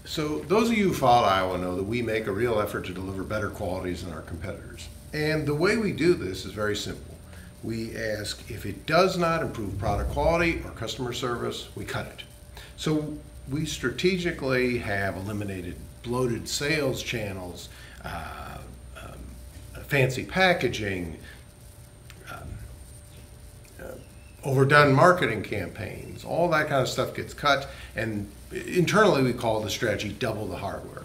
So those of you who follow Aiwa know that we make a real effort to deliver better qualities than our competitors. And the way we do this is very simple. We ask if it does not improve product quality or customer service, we cut it. So we strategically have eliminated bloated sales channels, fancy packaging, overdone marketing campaigns. All that kind of stuff gets cut, and internally we call the strategy double the hardware,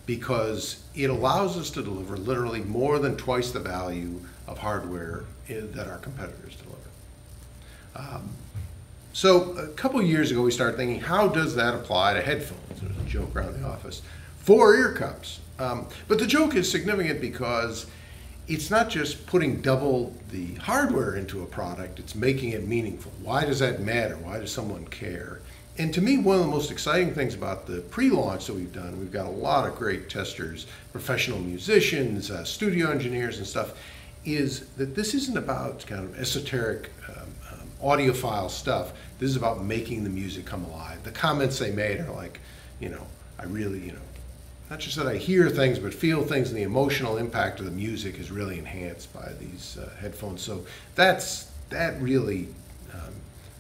because it allows us to deliver literally more than twice the value of hardware that our competitors deliver. So a couple of years ago we started thinking, how does that apply to headphones? There's a joke around the office. 4 ear cups. But the joke is significant because it's not just putting double the hardware into a product, it's making it meaningful. Why does that matter? Why does someone care? And to me, one of the most exciting things about the pre-launch that we've done, we've got a lot of great testers, professional musicians, studio engineers and stuff, is that this isn't about kind of esoteric audiophile stuff. This is about making the music come alive. The comments they made are like, I really, not just that I hear things, but feel things, and the emotional impact of the music is really enhanced by these headphones. So that really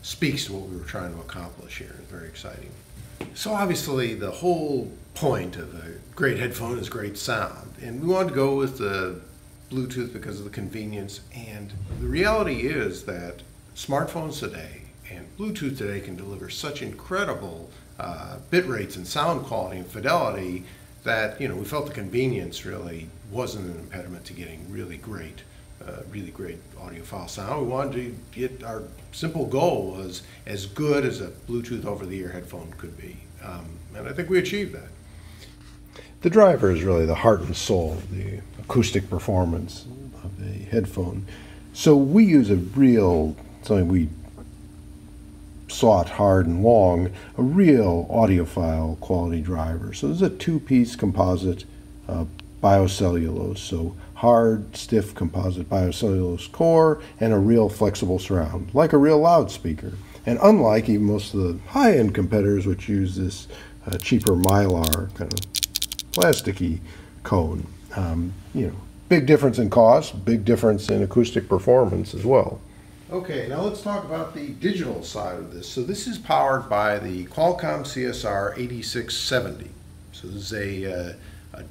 speaks to what we were trying to accomplish here. It's very exciting. So obviously the whole point of a great headphone is great sound, and we wanted to go with the Bluetooth because of the convenience. And the reality is that smartphones today and Bluetooth today can deliver such incredible bit rates and sound quality and fidelity that we felt the convenience really wasn't an impediment to getting really great audiophile sound. We wanted to get, our simple goal was as good as a Bluetooth over-the-ear headphone could be, and I think we achieved that. The driver is really the heart and soul, the acoustic performance of the headphone. So we use something we sought hard and long, a real audiophile quality driver. So this is a two-piece composite biocellulose, so hard, stiff composite biocellulose core and a real flexible surround, like a real loudspeaker. And unlike even most of the high-end competitors, which use this cheaper mylar kind of plasticky cone, big difference in cost, big difference in acoustic performance as well. Okay, now let's talk about the digital side of this. So this is powered by the Qualcomm CSR 8670. So this is a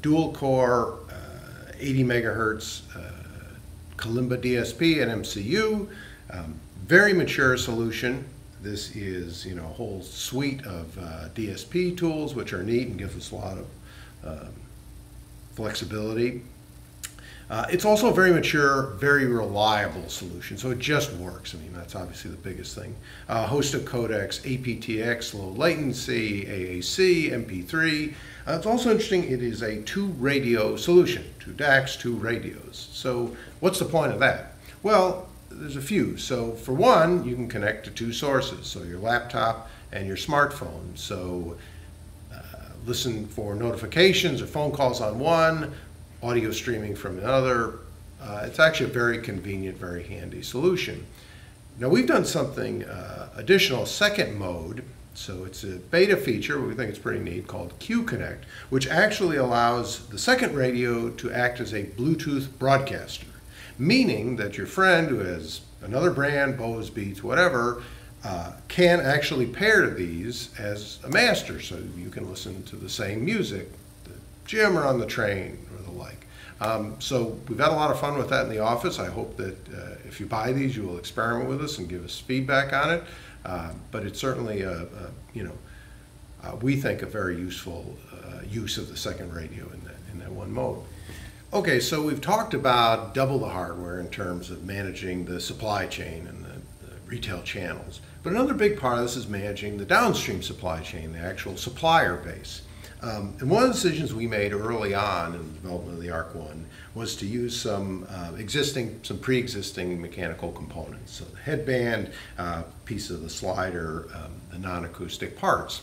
dual core, 80 megahertz Kalimba DSP and MCU, very mature solution. This is a whole suite of DSP tools, which are neat and gives us a lot of flexibility. It's also a very mature, very reliable solution, so it just works. I mean, that's obviously the biggest thing. Host of codecs, aptX, low latency, AAC, MP3. It's also interesting, it is a 2-radio solution, 2 DACs, 2 radios. So what's the point of that? Well, there's a few. So for one, you can connect to 2 sources, so your laptop and your smartphone. So listen for notifications or phone calls on one, audio streaming from another. It's actually a very convenient, very handy solution. Now we've done something additional, second mode. So it's a beta feature, we think it's pretty neat, called Q-Connect, which actually allows the second radio to act as a Bluetooth broadcaster, meaning that your friend who has another brand, Bose, Beats, whatever, can actually pair to these as a master, so you can listen to the same music, the gym or on the train or the like. So we've had a lot of fun with that in the office. I hope that if you buy these, you will experiment with us and give us feedback on it. But it's certainly, we think, a very useful use of the second radio in that one mode. Okay, so we've talked about double the hardware in terms of managing the supply chain and the retail channels. But another big part of this is managing the downstream supply chain, the actual supplier base. And one of the decisions we made early on in the development of the Arc1 was to use some pre-existing mechanical components. So the headband, piece of the slider, the non-acoustic parts.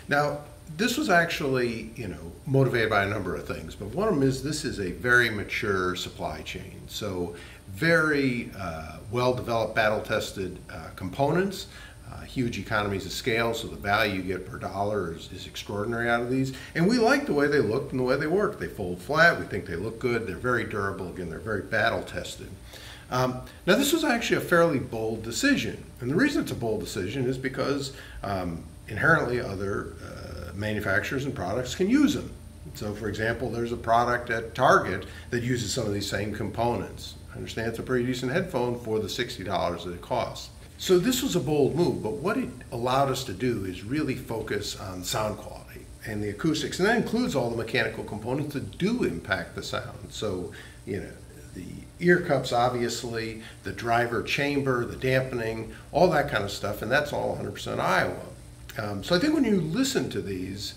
Now, this was actually, motivated by a number of things, but one of them is this is a very mature supply chain. So very well-developed, battle-tested components. huge economies of scale, so the value you get per dollar is extraordinary out of these. And we like the way they look and the way they work. They fold flat. We think they look good. They're very durable. Again, they're very battle tested. Now, this was actually a fairly bold decision. And the reason it's a bold decision is because inherently other manufacturers and products can use them. So, for example, there's a product at Target that uses some of these same components. I understand it's a pretty decent headphone for the $60 that it costs. So this was a bold move, but what it allowed us to do is really focus on sound quality and the acoustics, and that includes all the mechanical components that do impact the sound. So, you know, the ear cups, obviously, the driver chamber, the dampening, all that kind of stuff, and that's all 100% Aiwa. So I think when you listen to these,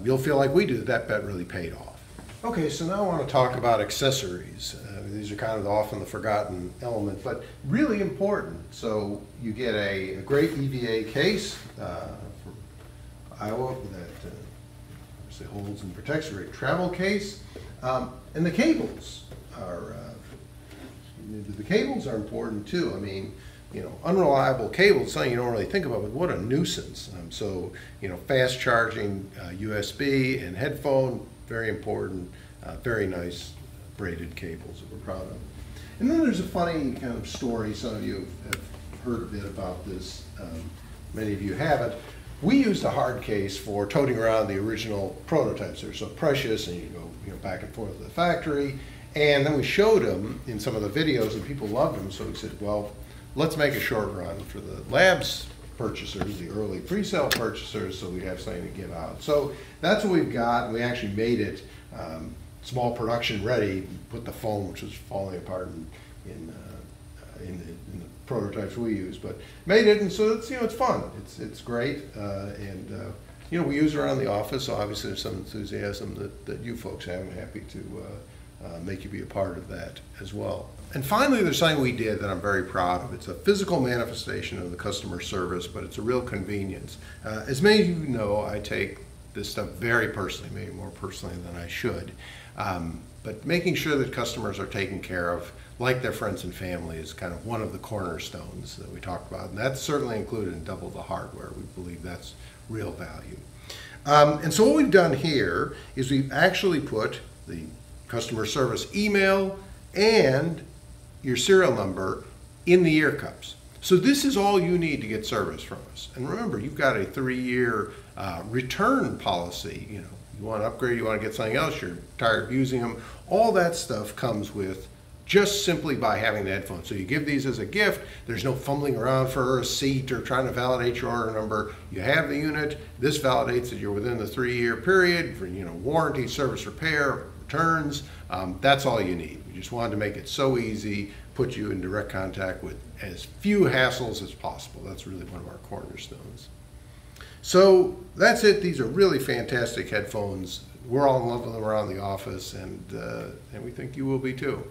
you'll feel like we do, that bet really paid off. Okay, so now I want to talk about accessories. These are kind of often the forgotten element, but really important. So you get a great EVA case for Aiwa that obviously holds and protects, a great travel case. And the cables are important too. I mean, you know, unreliable cables, something you don't really think about, but what a nuisance. So, you know, fast charging USB and headphone, very important, very nice braided cables that we're proud of. And then there's a funny kind of story, some of you have heard a bit about this, many of you haven't. We used a hard case for toting around the original prototypes. They're so precious, and you go, you know, back and forth to the factory. And then we showed them in some of the videos, and people loved them, so we said, well, let's make a short run for the labs purchasers, the early pre-sale purchasers, so we have something to give out. So that's what we've got, and we actually made it small production ready, put the foam, which was falling apart in the prototypes we use, but made it, and so it's, you know, it's fun, it's great, and you know, we use it around the office, so obviously there's some enthusiasm that you folks have. I'm happy to make you be a part of that as well. And finally, there's something we did that I'm very proud of. It's a physical manifestation of the customer service, but it's a real convenience. As many of you know, I take this stuff very personally, maybe more personally than I should. But making sure that customers are taken care of like their friends and family is kind of one of the cornerstones that we talked about. And that's certainly included in Double the Hardware. We believe that's real value. And so what we've done here is we've actually put the customer service email and your serial number in the ear cups. So this is all you need to get service from us. And remember, you've got a 3-year return policy. You know, you want to upgrade, you want to get something else, you're tired of using them. All that stuff comes with just simply by having the headphones. So you give these as a gift. There's no fumbling around for a receipt or trying to validate your order number. You have the unit. This validates that you're within the 3-year period for, you know, warranty, service, repair, returns. That's all you need. We just wanted to make it so easy, put you in direct contact with as few hassles as possible. That's really one of our cornerstones. So that's it. These are really fantastic headphones. We're all in love with them around the office, and we think you will be too.